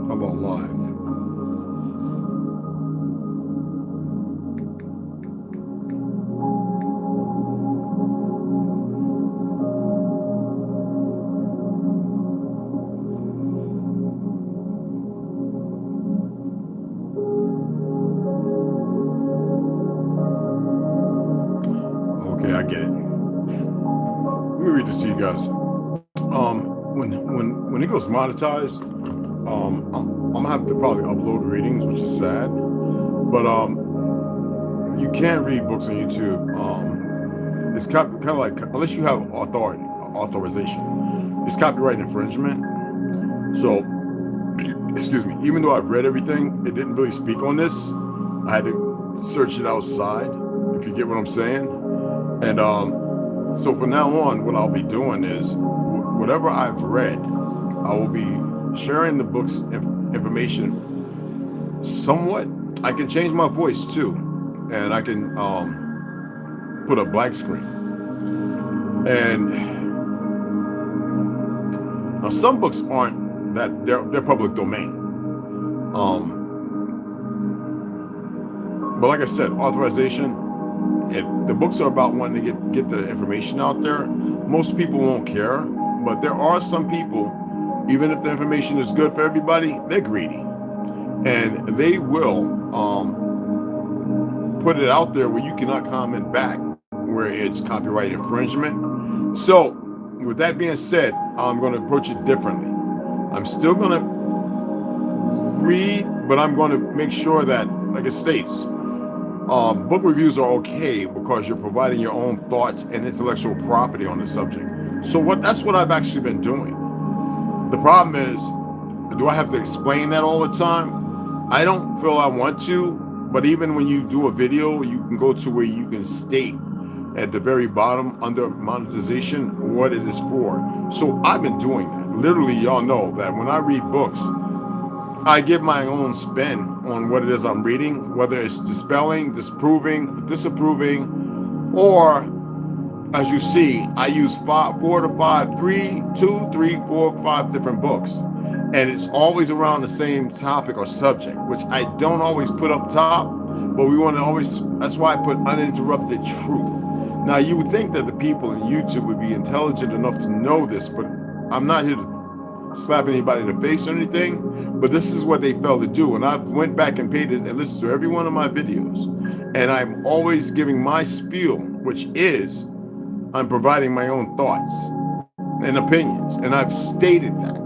How about live? Okay, I get it. Let me read this to you guys. When it goes monetized, I'm gonna have to probably upload readings, which is sad. But you can't read books on YouTube. It's kind of like, unless you have authorization, it's copyright infringement. So, excuse me. Even though I've read everything, it didn't really speak on this. I had to search it outside, if you get what I'm saying. And so from now on, what I'll be doing is whatever I've read, I will be sharing the book's information somewhat. I can change my voice too, and I can put a black screen. And now some books aren't that, they're public domain. But like I said, authorization. The books are about wanting to get the information out there. Most people won't care, but there are some people, even if the information is good for everybody, they're greedy, and they will put it out there where you cannot comment back, where it's copyright infringement. So with that being said, I'm going to approach it differently. I'm still going to read, but I'm going to make sure that, like it states, book reviews are okay because you're providing your own thoughts and intellectual property on the subject. So that's what I've actually been doing. The problem is, do I have to explain that all the time? I don't feel I want to, but even when you do a video, you can go to where you can state at the very bottom under monetization what it is for. So I've been doing that. Literally, y'all know that when I read books, I give my own spin on what it is I'm reading, whether it's dispelling, disproving, disapproving, or as you see, I use 4 to 5, 3, 2, 3, 4, 5 different books. And it's always around the same topic or subject, which I don't always put up top, but we want to always, that's why I put uninterrupted truth. Now, you would think that the people in YouTube would be intelligent enough to know this, but I'm not here to slap anybody in the face or anything, but this is what they failed to do. And I went back and paid it and listened to every one of my videos, and I'm always giving my spiel, which is I'm providing my own thoughts and opinions, and I've stated that.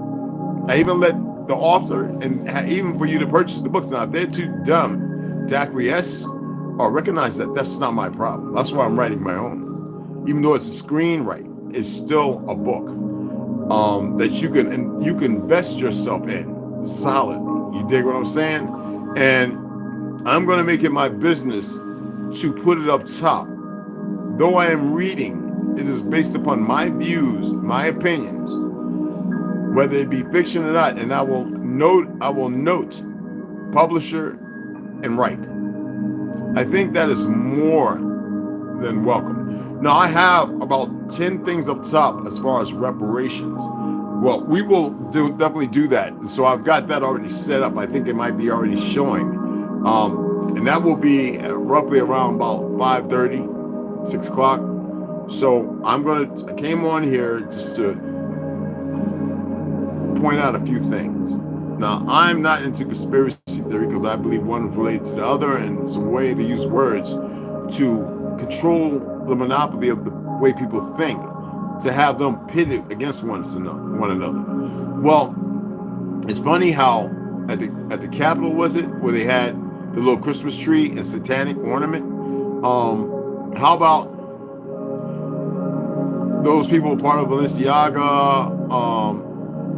I even let the author, and even for you to purchase the books, now if they're too dumb to acquiesce or recognize that, that's not my problem. That's why I'm writing my own. Even though it's a screenwrite, it's still a book that you can invest yourself in solidly. You dig what I'm saying? And I'm going to make it my business to put it up top. Though I am reading, it is based upon my views, my opinions, whether it be fiction or not, and I will note publisher and write. I think that is more than welcome. Now, I have about 10 things up top as far as reparations. Well, we will definitely do that. So I've got that already set up. I think it might be already showing. And that will be roughly around about 5:30, 6 o'clock. So I came on here just to point out a few things. Now, I'm not into conspiracy theory because I believe one is related to the other, and it's a way to use words to control the monopoly of the way people think, to have them pitted against one another. Well, it's funny how at the Capitol, was it, where they had the little Christmas tree and satanic ornament? How about those people part of Balenciaga,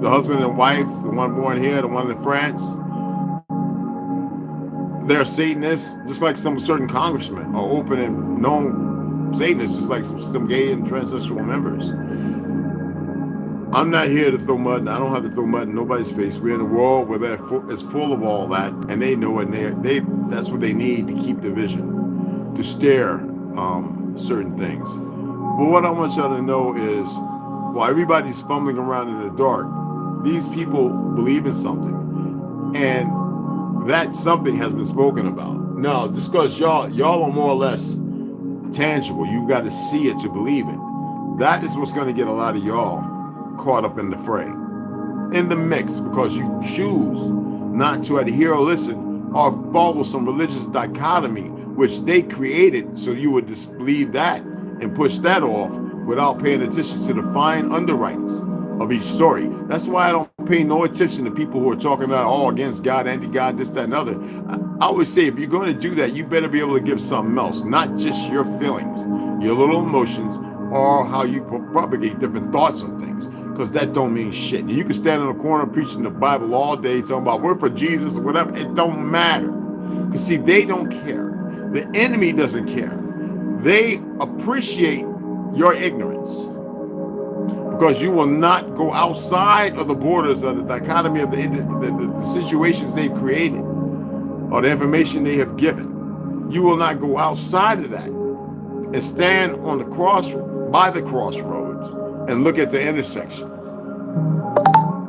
the husband and wife, the one born here, the one in France? They're Satanists, just like some certain congressmen are open and known Satanists, just like some gay and transsexual members. I'm not here to throw mud, and I don't have to throw mud in nobody's face. We're in a world where it's full of all that, and they know it. And that's what they need to keep division, to stare certain things. But what I want y'all to know is, while everybody's fumbling around in the dark, these people believe in something. And that something has been spoken about. Now, just because y'all are more or less tangible, you've got to see it to believe it. That is what's going to get a lot of y'all caught up in the fray, in the mix, because you choose not to adhere or listen or follow some religious dichotomy which they created, so you would disbelieve that and push that off without paying attention to the fine underwrites of each story. That's why I don't pay no attention to people who are talking about all against God, anti-God, this, that, and other. I always say, if you're going to do that, you better be able to give something else, not just your feelings, your little emotions, or how you propagate different thoughts on things, because that don't mean shit. And you can stand in a corner preaching the Bible all day, talking about we're for Jesus or whatever. It don't matter. Because see, they don't care. The enemy doesn't care. They appreciate your ignorance, because you will not go outside of the borders of the dichotomy of the situations they've created or the information they have given. You will not go outside of that and stand on the by the crossroads and look at the intersection.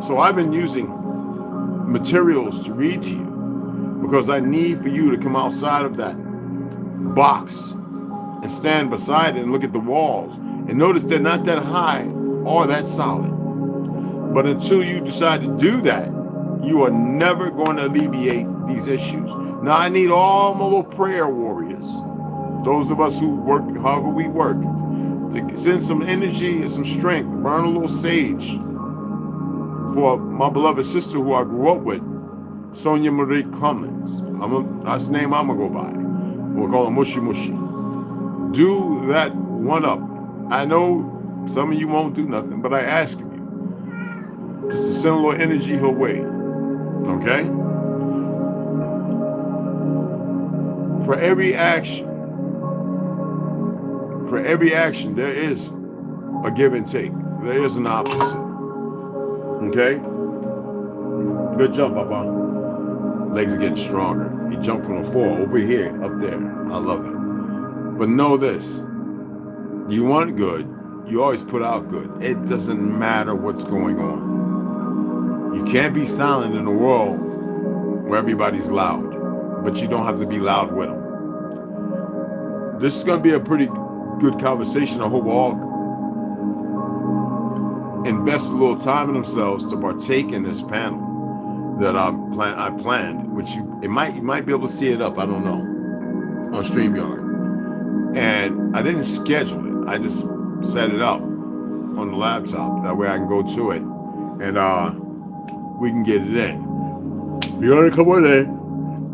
So I've been using materials to read to you because I need for you to come outside of that box and stand beside it and look at the walls and notice they're not that high or that solid. But until you decide to do that, you are never going to alleviate these issues. Now, I need all my little prayer warriors, those of us who work however we work, to send some energy and some strength, burn a little sage for my beloved sister who I grew up with, Sonia Marie Cummins. That's the name I'm going to go by. We'll call her Mushy Mushy. Do that one up. I know some of you won't do nothing, but I ask of you just to send a little energy her way, okay? For every action, there is a give and take. There is an opposite, okay? Good jump, Papa. Legs are getting stronger. He jumped from the floor over here, up there. I love it. But know this, you want good, you always put out good. It doesn't matter what's going on. You can't be silent in a world where everybody's loud, but you don't have to be loud with them. This is going to be a pretty good conversation. I hope all invest a little time in themselves to partake in this panel that I planned, which you might be able to see it up, I don't know, on StreamYard. And I didn't schedule it. I just set it up on the laptop. That way I can go to it and we can get it in. If you're going to come on in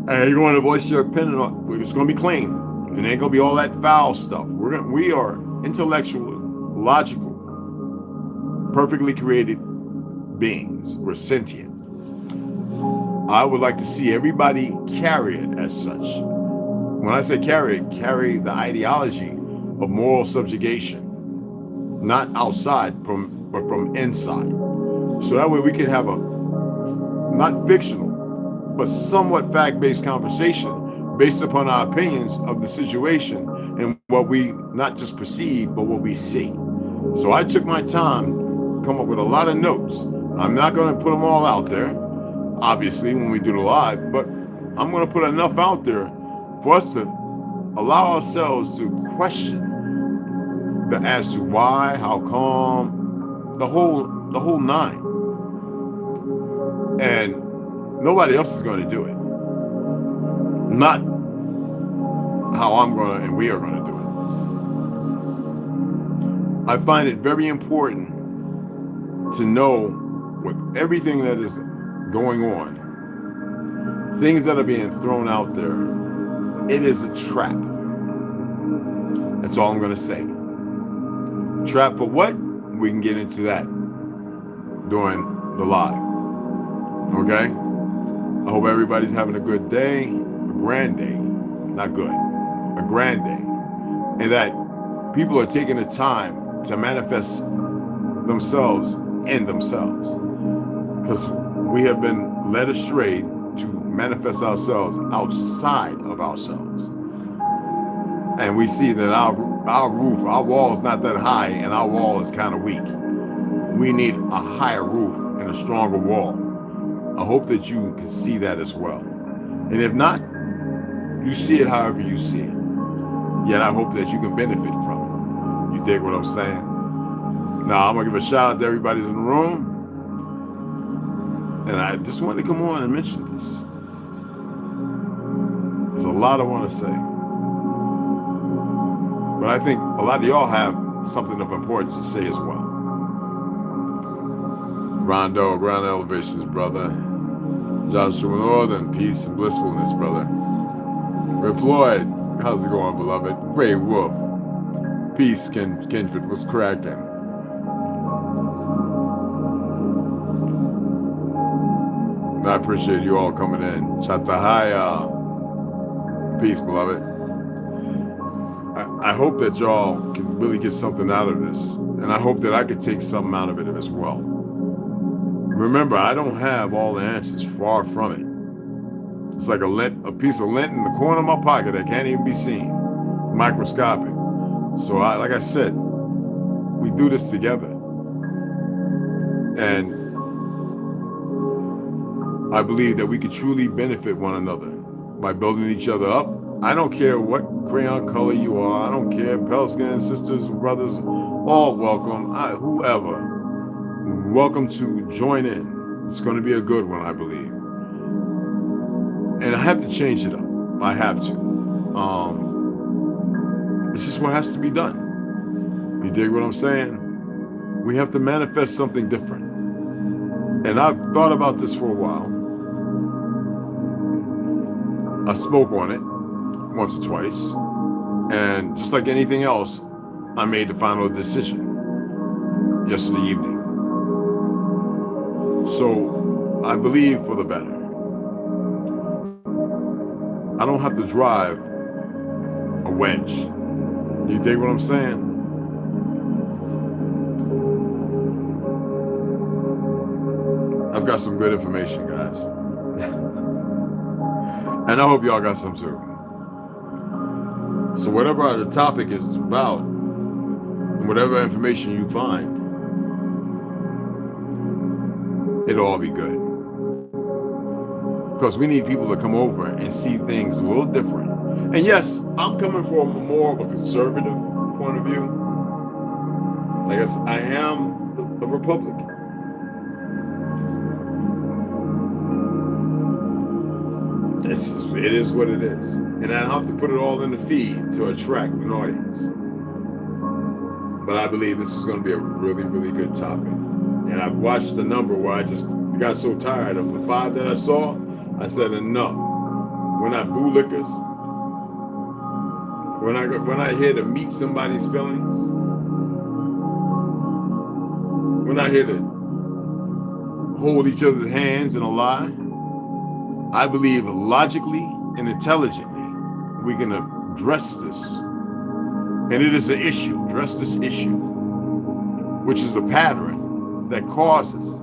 and you want to voice your opinion, it's going to be clean. It ain't going to be all that foul stuff. We are intellectual, logical, perfectly created beings. We're sentient. I would like to see everybody carry it as such. When I say carry it, carry the ideology of moral subjugation, not outside, but from inside. So that way we can have a not fictional, but somewhat fact-based conversation based upon our opinions of the situation and what we not just perceive, but what we see. So I took my time, come up with a lot of notes. I'm not going to put them all out there, obviously, when we do the live, but I'm going to put enough out there for us to allow ourselves to question the as to why, how come, the whole nine. And nobody else is going to do it. Not how I'm going to and we are going to do it. I find it very important to know with everything that is going on, things that are being thrown out there, it is a trap. That's all I'm going to say. Trap for what? We can get into that during the live. Okay? I hope everybody's having a good day, a grand day. Not good, a grand day. And that people are taking the time to manifest themselves in themselves. Because we have been led astray to manifest ourselves outside of ourselves. And we see that our roof, our wall is not that high and our wall is kind of weak. We need a higher roof and a stronger wall. I hope that you can see that as well. And if not, you see it however you see it. Yet I hope that you can benefit from it. You dig what I'm saying? Now, I'm going to give a shout out to everybody in the room. And I just wanted to come on and mention this. There's a lot I want to say. But I think a lot of y'all have something of importance to say as well. Rondo, ground elevations, brother. Joshua Northern, peace and blissfulness, brother. Reployed, how's it going, beloved? Gray Wolf, peace, Kenford, what's cracking? I appreciate you all coming in. Chatahaya, peace, beloved. I hope that y'all can really get something out of this, and I hope that I could take something out of it as well. Remember, I don't have all the answers, far from it. It's like a piece of lint in the corner of my pocket that can't even be seen, microscopic. So like I said, we do this together. And I believe that we could truly benefit one another by building each other up. I don't care what crayon color you are. I don't care. Pale skin sisters, brothers, all welcome. Whoever. Welcome to join in. It's going to be a good one, I believe. And I have to change it up. I have to. It's just what has to be done. You dig what I'm saying? We have to manifest something different. And I've thought about this for a while. I spoke on it once or twice. And just like anything else, I made the final decision yesterday evening. So I believe for the better. I don't have to drive a wedge. You dig what I'm saying? I've got some good information, guys. And I hope y'all got some too. So whatever the topic is about, and whatever information you find, it'll all be good. Because we need people to come over and see things a little different. And yes, I'm coming from more of a conservative point of view. Like I said, I am a Republican. It is what it is. And I have to put it all in the feed to attract an audience. But I believe this is going to be a really, really good topic. And I've watched the number where I just got so tired of the 5 that I saw. I said enough. We're not bootlickers. We're not here to meet somebody's feelings. We're not here to hold each other's hands in a lie. I believe logically and intelligently we can address this. And it is an issue. Address this issue, which is a pattern that causes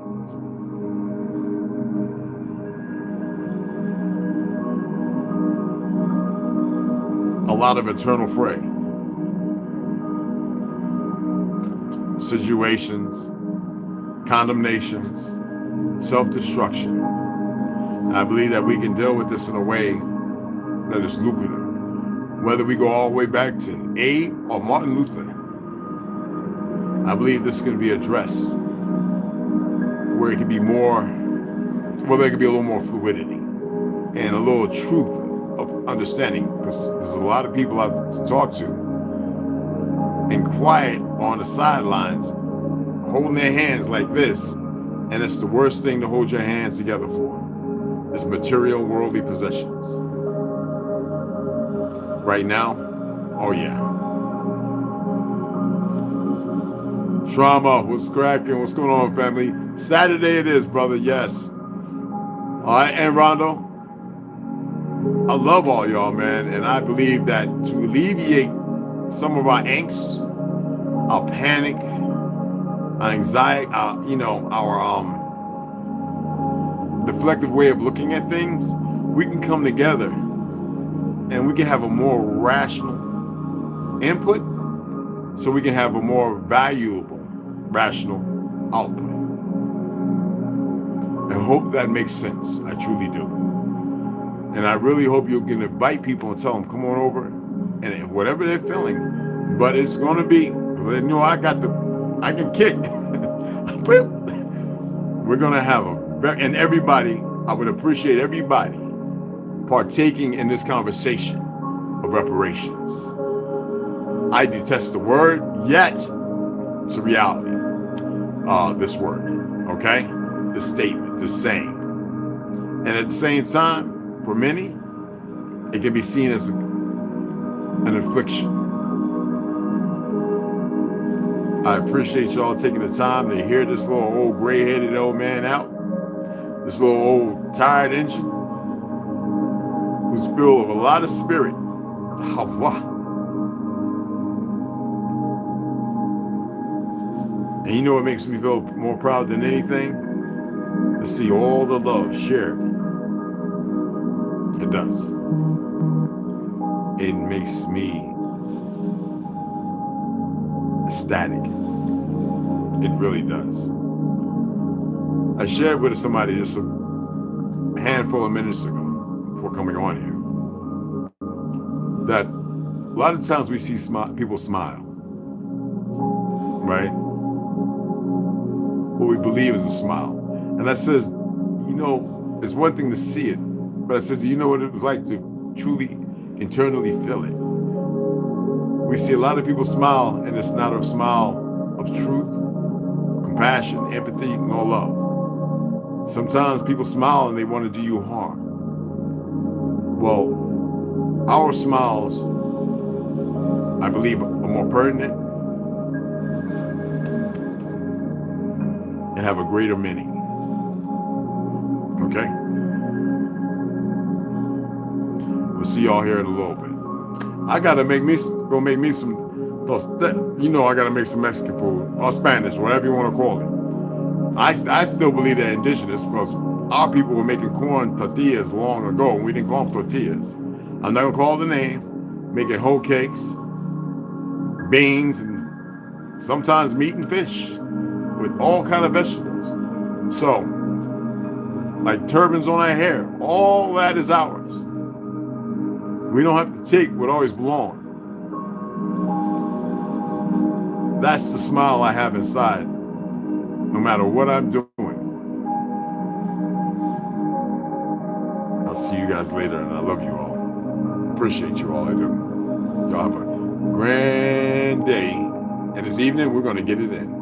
a lot of internal fray. Situations, condemnations, self-destruction. I believe that we can deal with this in a way that is lucrative. Whether we go all the way back to Abe or Martin Luther, I believe this can be addressed where it could be more, well, there could be a little more fluidity and a little truth of understanding, because there's a lot of people I've talked to and quiet on the sidelines, holding their hands like this, and it's the worst thing to hold your hands together for. It's material, worldly possessions. Right now, oh yeah. Trauma, what's cracking? What's going on, family? Saturday it is, brother, yes. All right, and Rondo, I love all y'all, man, and I believe that to alleviate some of our angst, our panic, our anxiety, our deflective way of looking at things, we can come together and we can have a more rational input so we can have a more valuable, rational output. And hope that makes sense. I truly do. And I really hope you can invite people and tell them, come on over, and whatever they're feeling. But it's going to be, you know, I can kick. We're going to have and everybody, I would appreciate everybody partaking in this conversation of reparations. I detest the word, yet it's a reality. This word, okay? This statement, this saying. And at the same time, for many, it can be seen as an affliction. I appreciate y'all taking the time to hear this little old gray-headed old man out. This little old tired engine who's filled with a lot of spirit. And you know what makes me feel more proud than anything? To see all the love shared. It does. It makes me ecstatic. It really does. I shared with somebody just a handful of minutes ago before coming on here that a lot of times we see people smile, right? What we believe is a smile. And I says, you know, it's one thing to see it, but I said, do you know what it was like to truly internally feel it? We see a lot of people smile, and it's not a smile of truth, compassion, empathy, nor love. Sometimes people smile and they want to do you harm. Well, our smiles, I believe, are more pertinent and have a greater meaning. Okay? We'll see y'all here in a little bit. I gotta make me some, you know, I gotta make some Mexican food or Spanish, whatever you want to call it. I still believe they're indigenous because our people were making corn tortillas long ago, and we didn't call them tortillas. I'm not gonna call the name. Making whole cakes, beans, and sometimes meat and fish with all kind of vegetables. So, like turbans on our hair, all that is ours. We don't have to take what always belonged. That's the smile I have inside, no matter what I'm doing. I'll see you guys later, and I love you all. Appreciate you all, I do. Y'all have a grand day, and this evening we're going to get it in.